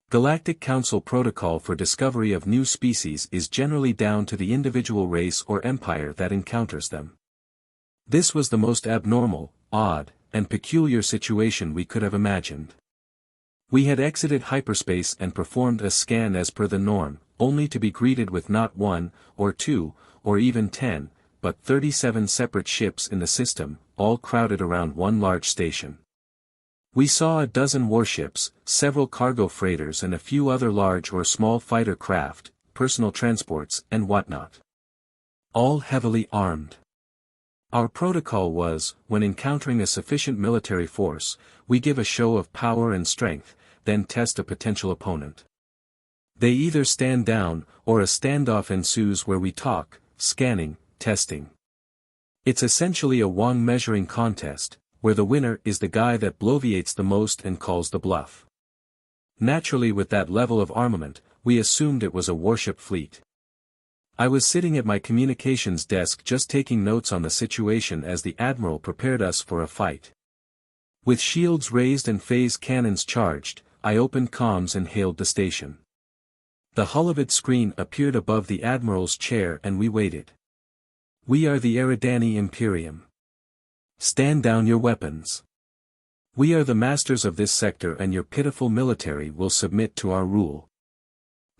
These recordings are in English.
Galactic Council protocol for discovery of new species is generally down to the individual race or empire that encounters them. This was the most abnormal, odd, and peculiar situation we could have imagined. We had exited hyperspace and performed a scan as per the norm, only to be greeted with not 1, or 2, or even 10, but 37 separate ships in the system, all crowded around one large station. We saw a dozen warships, several cargo freighters and a few other large or small fighter craft, personal transports, and whatnot. All heavily armed. Our protocol was, when encountering a sufficient military force, we give a show of power and strength, then test a potential opponent. They either stand down, or a standoff ensues where we talk, scanning, testing. It's essentially a Wong measuring contest, where the winner is the guy that bloviates the most and calls the bluff. Naturally, with that level of armament, we assumed it was a warship fleet. I was sitting at my communications desk just taking notes on the situation as the Admiral prepared us for a fight. With shields raised and phase cannons charged, I opened comms and hailed the station. The Holovid screen appeared above the Admiral's chair and we waited. "We are the Eridani Imperium. Stand down your weapons. We are the masters of this sector and your pitiful military will submit to our rule."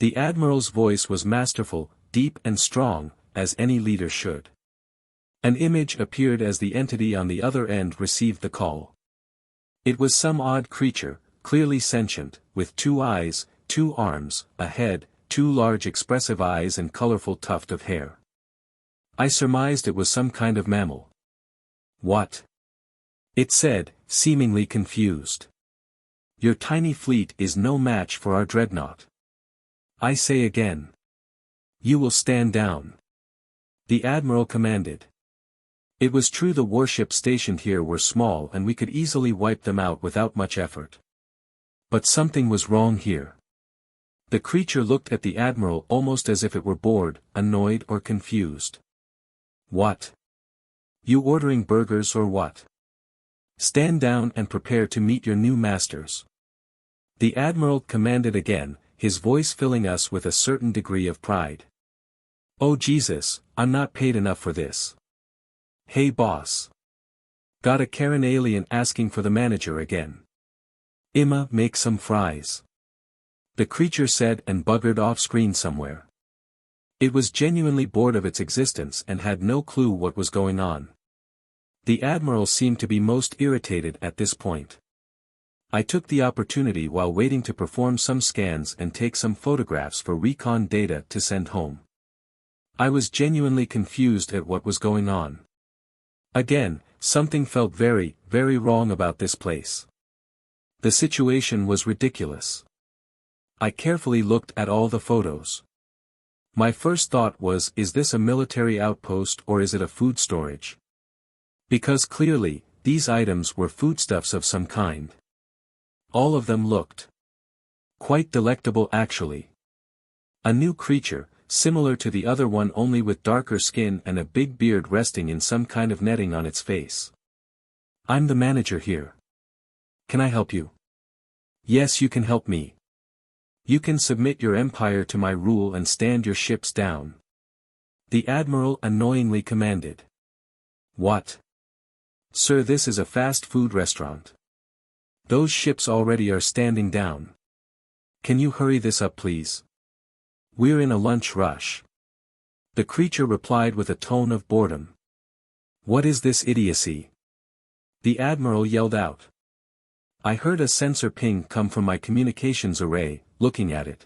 The Admiral's voice was masterful, deep and strong, as any leader should. An image appeared as the entity on the other end received the call. It was some odd creature, clearly sentient, with 2 eyes, 2 arms, a head, 2 large expressive eyes and colorful tuft of hair. I surmised it was some kind of mammal. "What?" it said, seemingly confused. "Your tiny fleet is no match for our dreadnought. I say again. You will stand down." The Admiral commanded. It was true the warships stationed here were small and we could easily wipe them out without much effort. But something was wrong here. The creature looked at the Admiral almost as if it were bored, annoyed or confused. "What? You ordering burgers or what? Stand down and prepare to meet your new masters." The Admiral commanded again, his voice filling us with a certain degree of pride. "Oh Jesus, I'm not paid enough for this. Hey boss. Got a Karen alien asking for the manager again. Imma make some fries." The creature said and buggered off screen somewhere. It was genuinely bored of its existence and had no clue what was going on. The Admiral seemed to be most irritated at this point. I took the opportunity while waiting to perform some scans and take some photographs for recon data to send home. I was genuinely confused at what was going on. Again, something felt very, very wrong about this place. The situation was ridiculous. I carefully looked at all the photos. My first thought was, is this a military outpost or is it a food storage? Because clearly, these items were foodstuffs of some kind. All of them looked quite delectable actually. A new creature, similar to the other one only with darker skin and a big beard resting in some kind of netting on its face. "I'm the manager here. Can I help you?" "Yes, you can help me. You can submit your empire to my rule and stand your ships down." The Admiral annoyingly commanded. "What? Sir, this is a fast food restaurant. Those ships already are standing down. Can you hurry this up please? We're in a lunch rush." The creature replied with a tone of boredom. "What is this idiocy?" The Admiral yelled out. I heard a sensor ping come from my communications array, looking at it.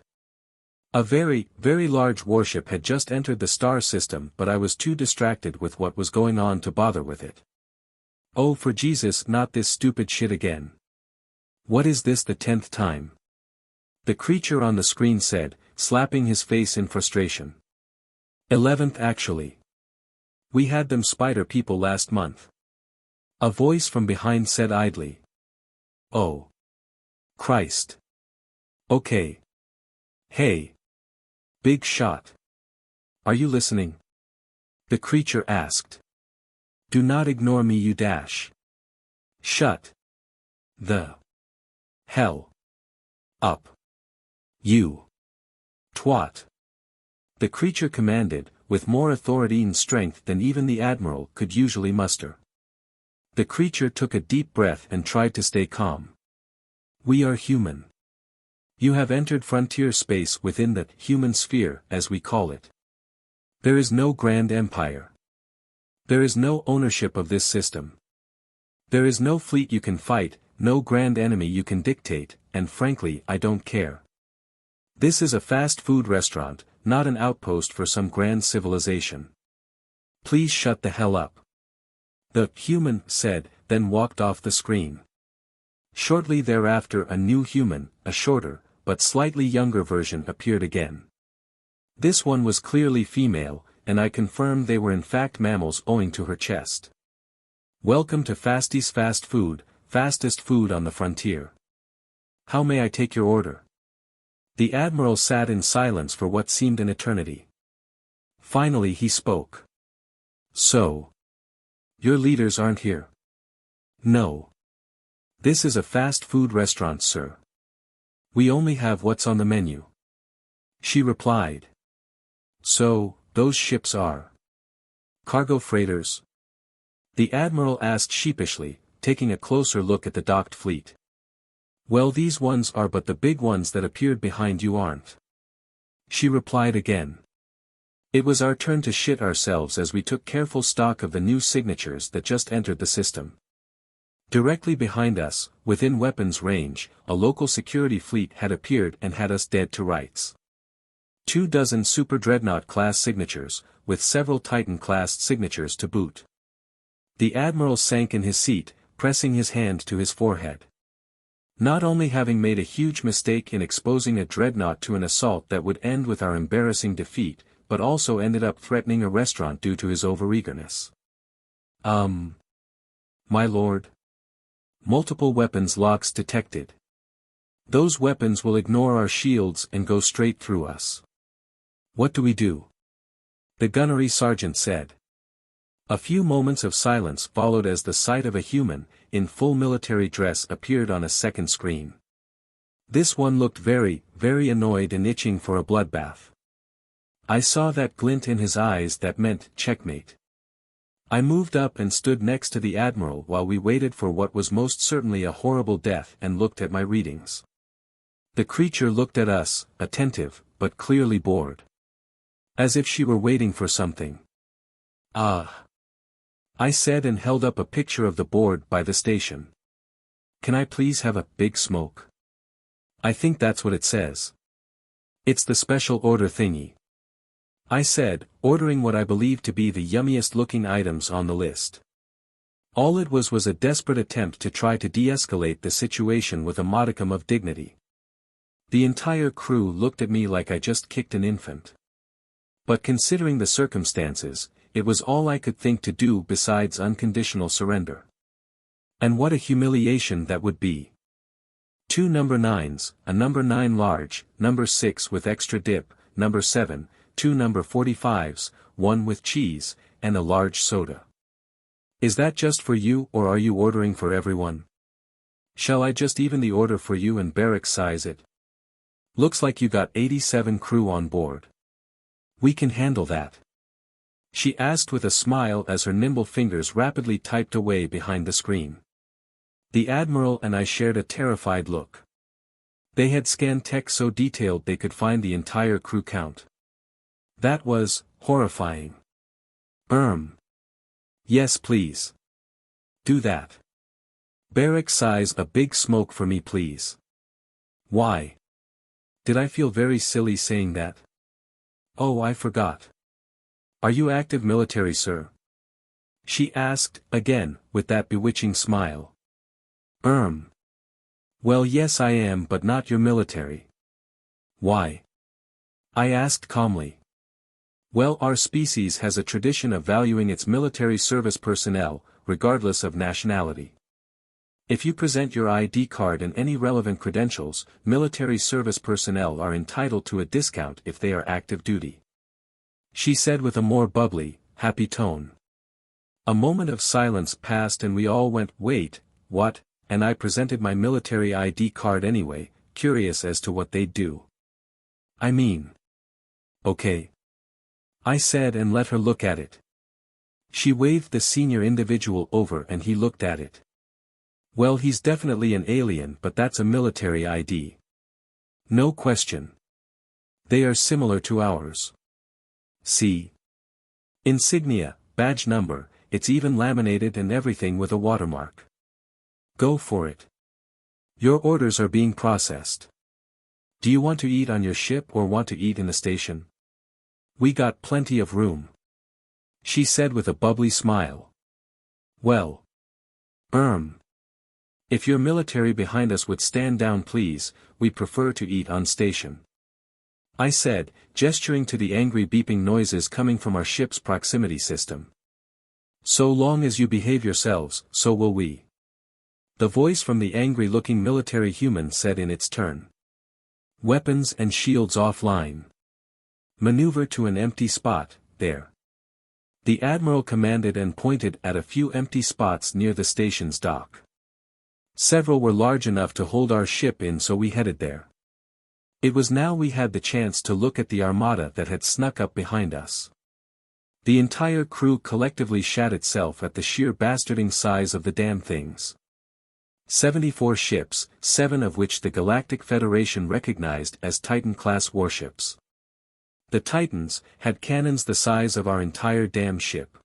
A very, very large warship had just entered the star system, but I was too distracted with what was going on to bother with it. "Oh for Jesus, not this stupid shit again. What is this the 10th time?" The creature on the screen said, slapping his face in frustration. 11th actually. We had them spider people last month." A voice from behind said idly. "Oh. Christ. Okay. Hey. Big shot. Are you listening?" The creature asked. "Do not ignore me, you dash. Shut the hell up." You twat. The creature commanded, with more authority and strength than even the admiral could usually muster. The creature took a deep breath and tried to stay calm. We are human. You have entered frontier space within the human sphere, as we call it. There is no grand empire. There is no ownership of this system. There is no fleet you can fight, no grand enemy you can dictate, and frankly I don't care. This is a fast food restaurant, not an outpost for some grand civilization. Please shut the hell up. The human said, then walked off the screen. Shortly thereafter a new human, a shorter, but slightly younger version appeared again. This one was clearly female, and I confirmed they were in fact mammals owing to her chest. Welcome to Fasty's Fast Food, fastest food on the frontier. How may I take your order? The admiral sat in silence for what seemed an eternity. Finally he spoke. So. Your leaders aren't here? No. This is a fast food restaurant, sir. We only have what's on the menu. She replied. So, those ships are cargo freighters? The admiral asked sheepishly, taking a closer look at the docked fleet. Well, these ones are, but the big ones that appeared behind you aren't. She replied again. It was our turn to shit ourselves as we took careful stock of the new signatures that just entered the system. Directly behind us, within weapons range, a local security fleet had appeared and had us dead to rights. 24 Super Dreadnought class signatures, with several Titan class signatures to boot. The admiral sank in his seat, pressing his hand to his forehead. Not only having made a huge mistake in exposing a dreadnought to an assault that would end with our embarrassing defeat, but also ended up threatening a restaurant due to his overeagerness. My lord. Multiple weapons locks detected. Those weapons will ignore our shields and go straight through us. What do we do? The gunnery sergeant said. A few moments of silence followed as the sight of a human, in full military dress appeared on a second screen. This one looked very, very annoyed and itching for a bloodbath. I saw that glint in his eyes that meant checkmate. I moved up and stood next to the admiral while we waited for what was most certainly a horrible death and looked at my readings. The creature looked at us, attentive, but clearly bored. As if she were waiting for something. Ah. I said and held up a picture of the board by the station. Can I please have a big smoke? I think that's what it says. It's the special order thingy. I said, ordering what I believed to be the yummiest looking items on the list. All it was a desperate attempt to try to de-escalate the situation with a modicum of dignity. The entire crew looked at me like I just kicked an infant. But considering the circumstances, it was all I could think to do besides unconditional surrender. And what a humiliation that would be. 2 number 9s, a number 9 large, number 6 with extra dip, number 7, 2 number 45s, 1 with cheese, and a large soda. Is that just for you or are you ordering for everyone? Shall I just even the order for you and barrack size it? Looks like you got 87 crew on board. We can handle that. She asked with a smile as her nimble fingers rapidly typed away behind the screen. The admiral and I shared a terrified look. They had scanned tech so detailed they could find the entire crew count. That was horrifying. Yes, please. Do that. Barrack size a big smoke for me, please. Why? Did I feel very silly saying that? Oh, I forgot. Are you active military, sir? She asked, again, with that bewitching smile. Well, yes I am, but not your military. Why? I asked calmly. Well, our species has a tradition of valuing its military service personnel, regardless of nationality. If you present your ID card and any relevant credentials, military service personnel are entitled to a discount if they are active duty. She said with a more bubbly, happy tone. A moment of silence passed and we all went, wait, what? And I presented my military ID card anyway, curious as to what they'd do. I mean. Okay. I said and let her look at it. She waved the senior individual over and he looked at it. Well, he's definitely an alien, but that's a military ID. No question. They are similar to ours. See? Insignia, badge number, it's even laminated and everything with a watermark. Go for it. Your orders are being processed. Do you want to eat on your ship or want to eat in the station? We got plenty of room. She said with a bubbly smile. Well. If your military behind us would stand down please, we prefer to eat on station. I said, gesturing to the angry beeping noises coming from our ship's proximity system. So long as you behave yourselves, so will we. The voice from the angry-looking military human said in its turn. Weapons and shields offline. Maneuver to an empty spot, there. The Admiral commanded and pointed at a few empty spots near the station's dock. Several were large enough to hold our ship in, so we headed there. It was now we had the chance to look at the armada that had snuck up behind us. The entire crew collectively shat itself at the sheer bastarding size of the damn things. 74 ships, 7 of which the Galactic Federation recognized as Titan-class warships. The Titans had cannons the size of our entire damn ship.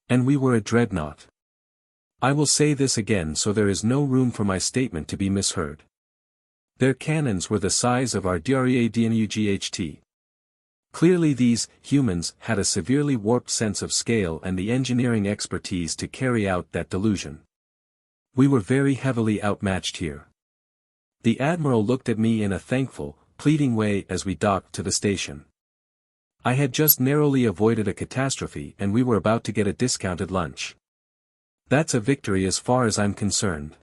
And we were a dreadnought. I will say this again so there is no room for my statement to be misheard. Their cannons were the size of our DREADNUGHT. Clearly these humans had a severely warped sense of scale and the engineering expertise to carry out that delusion. We were very heavily outmatched here. The Admiral looked at me in a thankful, pleading way as we docked to the station. I had just narrowly avoided a catastrophe and we were about to get a discounted lunch. That's a victory as far as I'm concerned.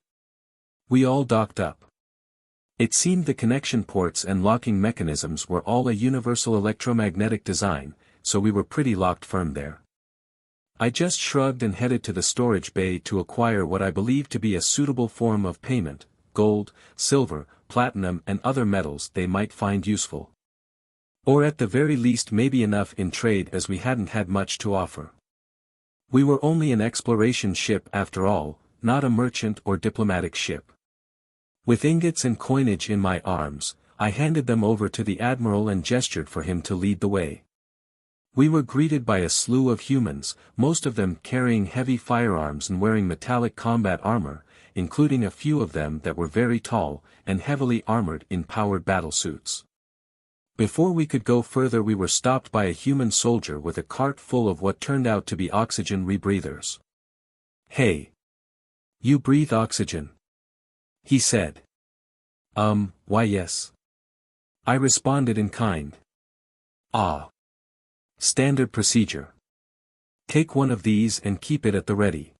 We all docked up. It seemed the connection ports and locking mechanisms were all a universal electromagnetic design, so we were pretty locked firm there. I just shrugged and headed to the storage bay to acquire what I believed to be a suitable form of payment, gold, silver, platinum and other metals they might find useful. Or at the very least maybe enough in trade as we hadn't had much to offer. We were only an exploration ship after all, not a merchant or diplomatic ship. With ingots and coinage in my arms, I handed them over to the Admiral and gestured for him to lead the way. We were greeted by a slew of humans, most of them carrying heavy firearms and wearing metallic combat armor, including a few of them that were very tall, and heavily armored in powered battlesuits. Before we could go further we were stopped by a human soldier with a cart full of what turned out to be oxygen rebreathers. Hey! You breathe oxygen? He said. Why yes. I responded in kind. Ah. Standard procedure. Take one of these and keep it at the ready.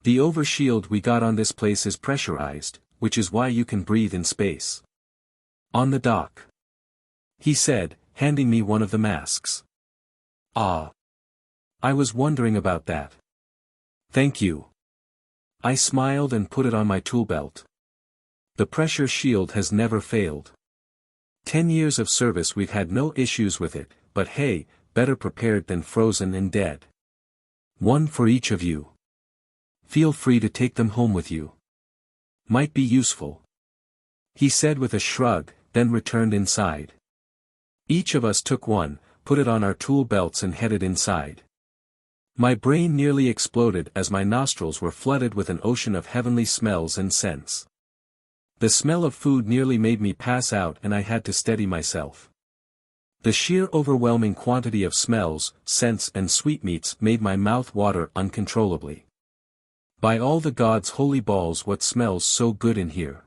The overshield we got on this place is pressurized, which is why you can breathe in space. On the dock. He said, handing me one of the masks. Ah. I was wondering about that. Thank you. I smiled and put it on my tool belt. The pressure shield has never failed. 10 years of service we've had no issues with it, but hey, better prepared than frozen and dead. One for each of you. Feel free to take them home with you. Might be useful. He said with a shrug, then returned inside. Each of us took one, put it on our tool belts and headed inside. My brain nearly exploded as my nostrils were flooded with an ocean of heavenly smells and scents. The smell of food nearly made me pass out and I had to steady myself. The sheer overwhelming quantity of smells, scents and sweetmeats made my mouth water uncontrollably. By all the gods' holy balls, what smells so good in here?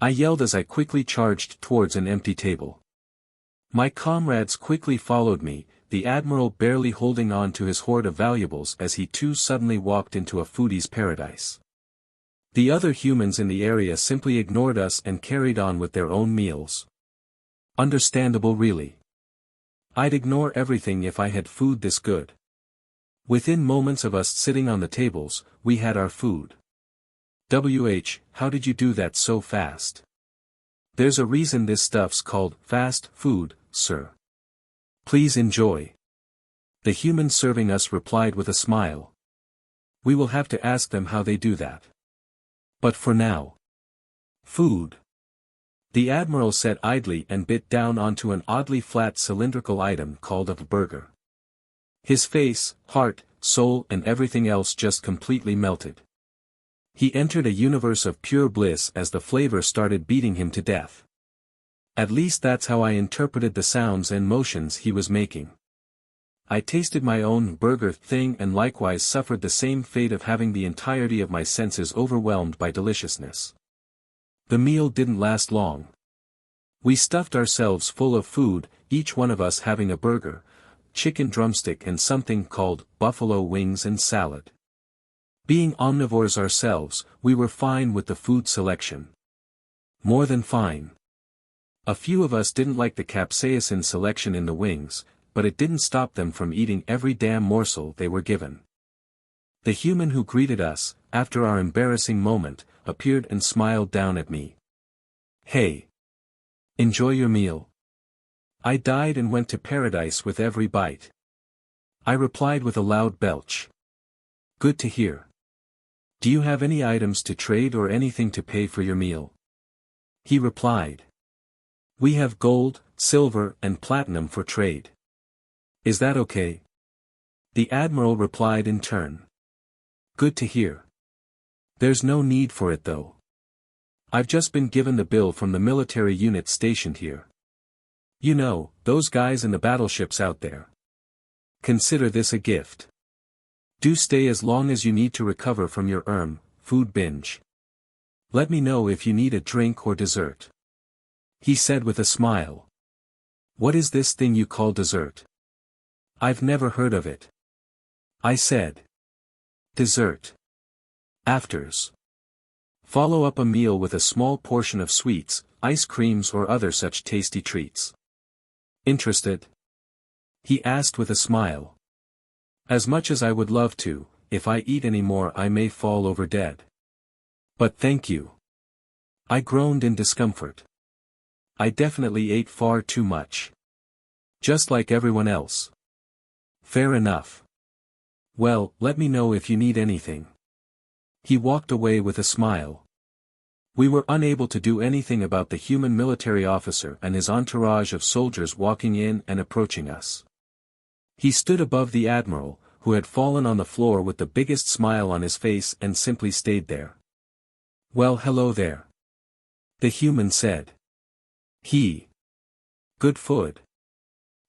I yelled as I quickly charged towards an empty table. My comrades quickly followed me, the Admiral barely holding on to his hoard of valuables as he too suddenly walked into a foodie's paradise. The other humans in the area simply ignored us and carried on with their own meals. Understandable really. I'd ignore everything if I had food this good. Within moments of us sitting on the tables, we had our food. How did you do that so fast? There's a reason this stuff's called fast food, sir. Please enjoy. The human serving us replied with a smile. We will have to ask them how they do that. But for now. Food. The Admiral said idly and bit down onto an oddly flat cylindrical item called a burger. His face, heart, soul and everything else just completely melted. He entered a universe of pure bliss as the flavor started beating him to death. At least that's how I interpreted the sounds and motions he was making. I tasted my own burger thing and likewise suffered the same fate of having the entirety of my senses overwhelmed by deliciousness. The meal didn't last long. We stuffed ourselves full of food, each one of us having a burger, chicken drumstick and something called buffalo wings and salad. Being omnivores ourselves, we were fine with the food selection. More than fine. A few of us didn't like the capsaicin selection in the wings, but it didn't stop them from eating every damn morsel they were given. The human who greeted us, after our embarrassing moment, appeared and smiled down at me. Hey! Enjoy your meal. I died and went to paradise with every bite. I replied with a loud belch. Good to hear. Do you have any items to trade or anything to pay for your meal? He replied. We have gold, silver and platinum for trade. Is that okay? The Admiral replied in turn. Good to hear. There's no need for it though. I've just been given the bill from the military unit stationed here. You know, those guys in the battleships out there. Consider this a gift. Do stay as long as you need to recover from your food binge. Let me know if you need a drink or dessert. He said with a smile. What is this thing you call dessert? I've never heard of it. I said. Dessert. Afters. Follow up a meal with a small portion of sweets, ice creams or other such tasty treats. Interested? He asked with a smile. As much as I would love to, if I eat any more I may fall over dead. But thank you. I groaned in discomfort. I definitely ate far too much. Just like everyone else. Fair enough. Well, let me know if you need anything. He walked away with a smile. We were unable to do anything about the human military officer and his entourage of soldiers walking in and approaching us. He stood above the Admiral, who had fallen on the floor with the biggest smile on his face and simply stayed there. Well, hello there. The human said. Good food.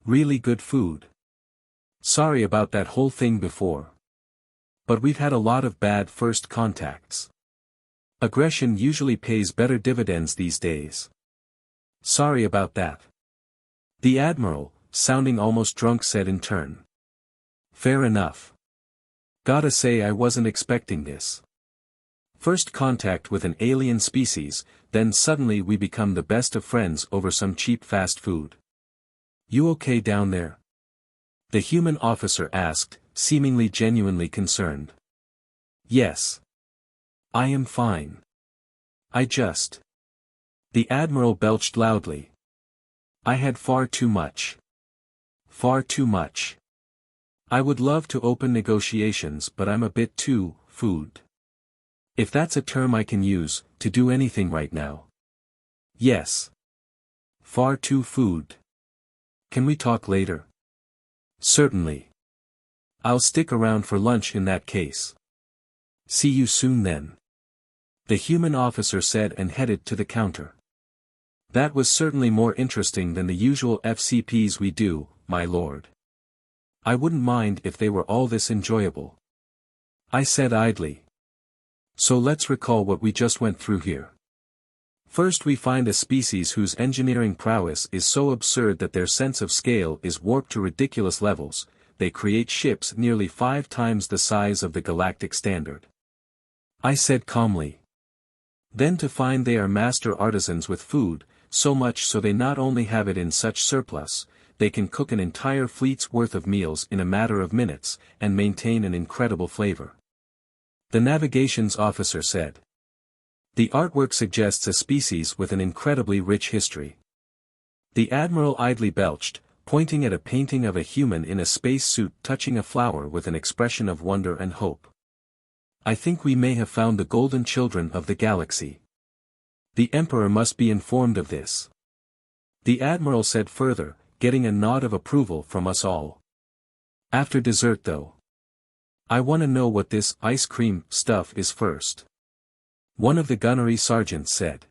Really good food. Sorry about that whole thing before. But we've had a lot of bad first contacts. Aggression usually pays better dividends these days. Sorry about that. The Admiral, sounding almost drunk, said in turn. Fair enough. Gotta say I wasn't expecting this. First contact with an alien species, then suddenly we become the best of friends over some cheap fast food. You okay down there? The human officer asked, seemingly genuinely concerned. Yes. I am fine. The Admiral belched loudly. I had far too much. Far too much. I would love to open negotiations but I'm a bit too, food. If that's a term I can use, to do anything right now. Yes. Far too food. Can we talk later? Certainly. I'll stick around for lunch in that case. See you soon then. The human officer said and headed to the counter. That was certainly more interesting than the usual FCPs we do, my lord. I wouldn't mind if they were all this enjoyable. I said idly. So let's recall what we just went through here. First we find a species whose engineering prowess is so absurd that their sense of scale is warped to ridiculous levels. They create ships nearly 5 times the size of the galactic standard. I said calmly. Then to find they are master artisans with food, so much so they not only have it in such surplus, they can cook an entire fleet's worth of meals in a matter of minutes, and maintain an incredible flavor. The navigations officer said. The artwork suggests a species with an incredibly rich history. The Admiral idly belched, pointing at a painting of a human in a space suit touching a flower with an expression of wonder and hope. I think we may have found the golden children of the galaxy. The Emperor must be informed of this. The Admiral said further, getting a nod of approval from us all. After dessert though. I want to know what this ice cream stuff is first. One of the gunnery sergeants said.